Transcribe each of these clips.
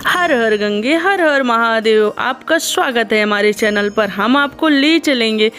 हर हर गंगे हर हर महादेव। आपका स्वागत है हमारे चैनल पर। हम आपको ले चलेंगे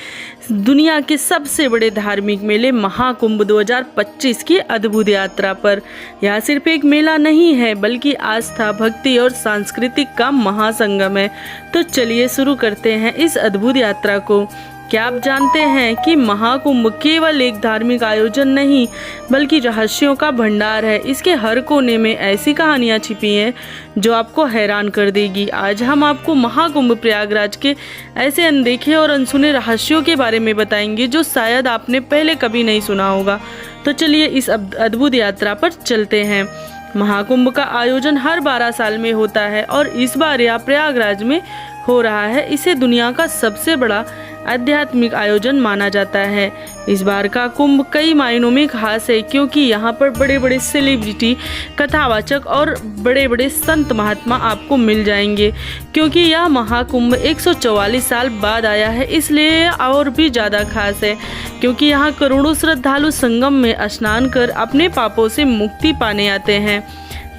दुनिया के सबसे बड़े धार्मिक मेले महाकुंभ 2025 की अद्भुत यात्रा पर। यह सिर्फ एक मेला नहीं है बल्कि आस्था, भक्ति और सांस्कृतिक का महासंगम है। तो चलिए शुरू करते हैं इस अद्भुत यात्रा को। क्या आप जानते हैं कि महाकुंभ केवल एक धार्मिक आयोजन नहीं बल्कि रहस्यों का भंडार है। इसके हर कोने में ऐसी कहानियां छिपी हैं जो आपको हैरान कर देगी। आज हम आपको महाकुंभ प्रयागराज के ऐसे अनदेखे और अनसुने रहस्यों के बारे में बताएंगे जो शायद आपने पहले कभी नहीं सुना होगा। तो चलिए इस अद्भुत यात्रा पर चलते हैं। महाकुंभ का आयोजन हर 12 साल में होता है और इस बार यह प्रयागराज में हो रहा है। इसे दुनिया का सबसे बड़ा आध्यात्मिक आयोजन माना जाता है। इस बार का कुंभ कई मायनों में खास है क्योंकि यहाँ पर बड़े बड़े सेलिब्रिटी, कथावाचक और बड़े बड़े संत महात्मा आपको मिल जाएंगे। क्योंकि यह महाकुंभ 144 साल बाद आया है, इसलिए और भी ज़्यादा खास है क्योंकि यहाँ करोड़ों श्रद्धालु संगम में स्नान कर अपने पापों से मुक्ति पाने आते हैं।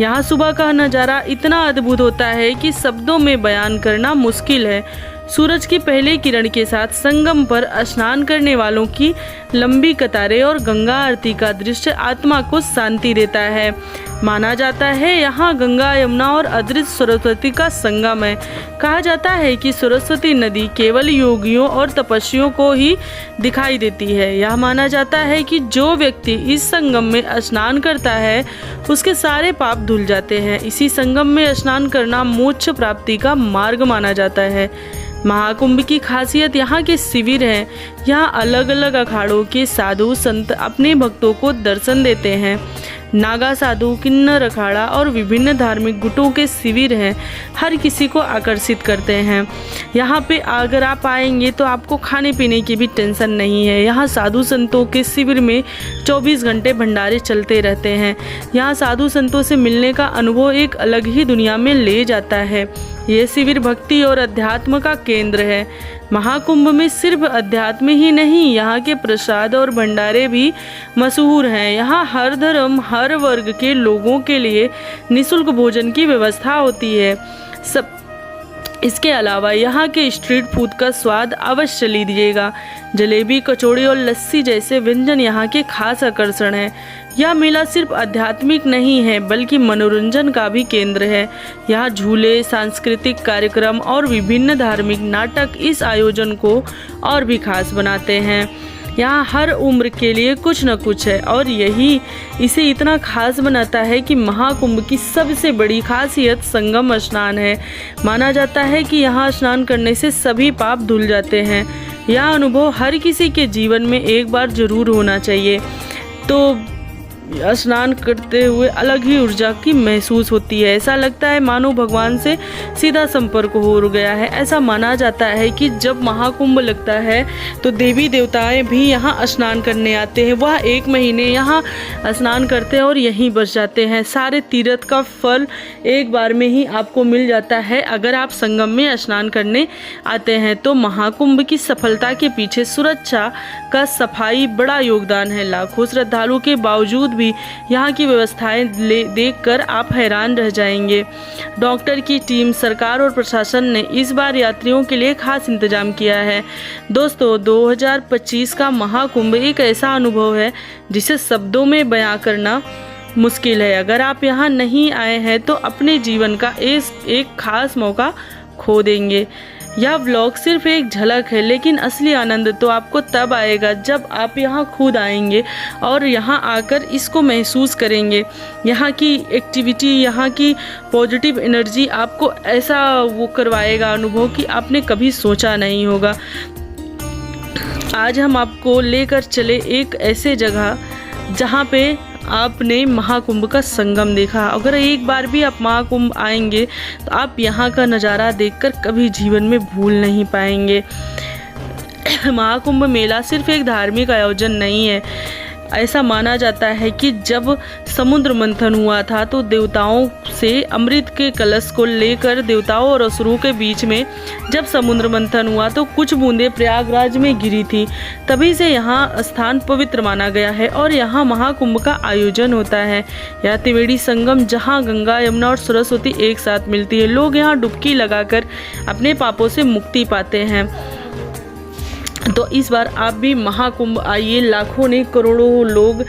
यहाँ सुबह का नज़ारा इतना अद्भुत होता है कि शब्दों में बयान करना मुश्किल है। सूरज की पहले किरण के साथ संगम पर स्नान करने वालों की लंबी कतारें और गंगा आरती का दृश्य आत्मा को शांति देता है। माना जाता है यहाँ गंगा, यमुना और अदृश्य सरस्वती का संगम है। कहा जाता है कि सरस्वती नदी केवल योगियों और तपस्वियों को ही दिखाई देती है। यह माना जाता है कि जो व्यक्ति इस संगम में स्नान करता है उसके सारे पाप धुल जाते हैं। इसी संगम में स्नान करना मोक्ष प्राप्ति का मार्ग माना जाता है। महाकुंभ की खासियत यहाँ के शिविर हैं। यहाँ अलग अलग अखाड़ों के साधु संत अपने भक्तों को दर्शन देते हैं। नागा साधु, किन्नर अखाड़ा और विभिन्न धार्मिक गुटों के शिविर हैं, हर किसी को आकर्षित करते हैं। यहाँ पे अगर आप आएंगे तो आपको खाने पीने की भी टेंशन नहीं है। यहाँ साधु संतों के शिविर में 24 घंटे भंडारे चलते रहते हैं। यहाँ साधु संतों से मिलने का अनुभव एक अलग ही दुनिया में ले जाता है। ये शिविर भक्ति और अध्यात्म का केंद्र है। महाकुंभ में सिर्फ अध्यात्म ही नहीं, यहाँ के प्रसाद और भंडारे भी मशहूर हैं। यहाँ हर धर्म, हर वर्ग के लोगों के लिए निःशुल्क भोजन की व्यवस्था होती है। इसके अलावा यहाँ के स्ट्रीट फूड का स्वाद अवश्य लीजिएगा। जलेबी, कचौड़ी और लस्सी जैसे व्यंजन यहाँ के खास आकर्षण हैं। यह मेला सिर्फ आध्यात्मिक नहीं है बल्कि मनोरंजन का भी केंद्र है। यहाँ झूले, सांस्कृतिक कार्यक्रम और विभिन्न धार्मिक नाटक इस आयोजन को और भी खास बनाते हैं। यहाँ हर उम्र के लिए कुछ न कुछ है और यही इसे इतना खास बनाता है कि महाकुंभ की सबसे बड़ी खासियत संगम स्नान है। माना जाता है कि यहाँ स्नान करने से सभी पाप धुल जाते हैं। यह अनुभव हर किसी के जीवन में एक बार जरूर होना चाहिए। तो स्नान करते हुए अलग ही ऊर्जा की महसूस होती है। ऐसा लगता है मानो भगवान से सीधा संपर्क हो गया है। ऐसा माना जाता है कि जब महाकुंभ लगता है तो देवी देवताएं भी यहाँ स्नान करने आते हैं। वह 1 महीने यहाँ स्नान करते हैं और यहीं बस जाते हैं। सारे तीर्थ का फल एक बार में ही आपको मिल जाता है अगर आप संगम में स्नान करने आते हैं। तो महाकुंभ की सफलता के पीछे सुरक्षा का सफाई बड़ा योगदान है। लाखों श्रद्धालुओं के बावजूद भी यहाँ की व्यवस्थाएं देखकर आप हैरान रह जाएंगे। डॉक्टर की टीम, सरकार और प्रशासन ने इस बार यात्रियों के लिए खास इंतजाम किया है। दोस्तों, 2025 का महाकुंभ एक ऐसा अनुभव है जिसे शब्दों में बयां करना मुश्किल है। अगर आप यहाँ नहीं आए हैं तो अपने जीवन का एक खास मौका खो देंगे। यह व्लॉग सिर्फ एक झलक है लेकिन असली आनंद तो आपको तब आएगा जब आप यहाँ खुद आएंगे और यहाँ आकर इसको महसूस करेंगे। यहाँ की एक्टिविटी, यहाँ की पॉजिटिव एनर्जी आपको ऐसा वो करवाएगा अनुभव कि आपने कभी सोचा नहीं होगा। आज हम आपको लेकर चले एक ऐसे जगह जहाँ पे आपने महाकुंभ का संगम देखा। अगर एक बार भी आप महाकुंभ आएंगे तो आप यहाँ का नज़ारा देखकर कभी जीवन में भूल नहीं पाएंगे। महाकुंभ मेला सिर्फ एक धार्मिक आयोजन नहीं है, ऐसा माना जाता है कि जब समुद्र मंथन हुआ था तो देवताओं से अमृत के कलश को लेकर देवताओं और असुरों के बीच में जब समुद्र मंथन हुआ तो कुछ बूंदें प्रयागराज में गिरी थी। तभी से यहाँ स्थान पवित्र माना गया है और यहाँ महाकुंभ का आयोजन होता है। यह त्रिवेणी संगम जहाँ गंगा, यमुना और सरस्वती एक साथ मिलती है। लोग यहाँ डुबकी लगाकर अपने पापों से मुक्ति पाते हैं। तो इस बार आप भी महाकुंभ आइए। लाखों ने, करोड़ों लोग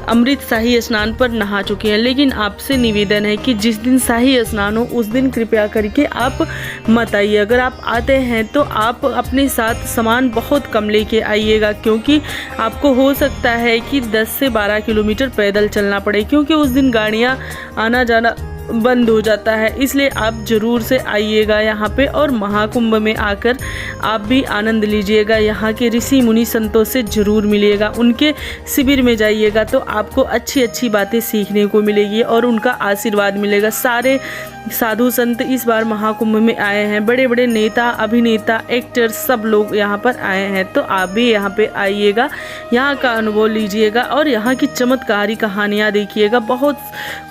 अमृत शाही स्नान पर नहा चुके हैं, लेकिन आपसे निवेदन है कि जिस दिन शाही स्नान हो उस दिन कृपया करके आप मत आइए। अगर आप आते हैं तो आप अपने साथ सामान बहुत कम लेके आइएगा, क्योंकि आपको हो सकता है कि 10 से 12 किलोमीटर पैदल चलना पड़े, क्योंकि उस दिन गाड़ियाँ आना जाना बंद हो जाता है। इसलिए आप ज़रूर से आइएगा यहाँ पे और महाकुंभ में आकर आप भी आनंद लीजिएगा। यहाँ के ऋषि मुनि संतों से ज़रूर मिलिएगा, उनके शिविर में जाइएगा तो आपको अच्छी अच्छी बातें सीखने को मिलेगी और उनका आशीर्वाद मिलेगा। सारे साधु संत इस बार महाकुंभ में आए हैं, बड़े बड़े नेता, अभिनेता, एक्टर सब लोग यहाँ पर आए हैं। तो आप भी यहाँ पे आइएगा, यहाँ का अनुभव लीजिएगा और यहाँ की चमत्कारी कहानियाँ देखिएगा। बहुत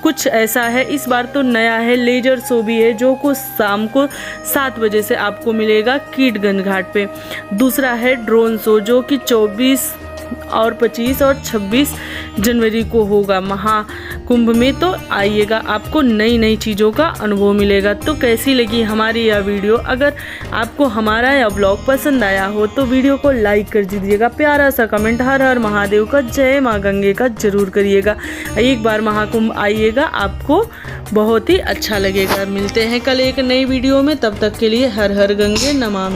कुछ ऐसा है। इस बार तो नया है, लेजर शो भी है जो को शाम को 7 बजे से आपको मिलेगा कीटगंज घाट पे। दूसरा है ड्रोन शो जो कि 24 और 25 और 26 जनवरी को होगा महाकुंभ में। तो आइएगा, आपको नई नई चीज़ों का अनुभव मिलेगा। तो कैसी लगी हमारी यह वीडियो? अगर आपको हमारा यह ब्लॉग पसंद आया हो तो वीडियो को लाइक कर दीजिएगा, प्यारा सा कमेंट हर हर महादेव का, जय माँ गंगे का जरूर करिएगा। एक बार महाकुंभ आइएगा, आपको बहुत ही अच्छा लगेगा। मिलते हैं कल एक नई वीडियो में, तब तक के लिए हर हर गंगे नमामि।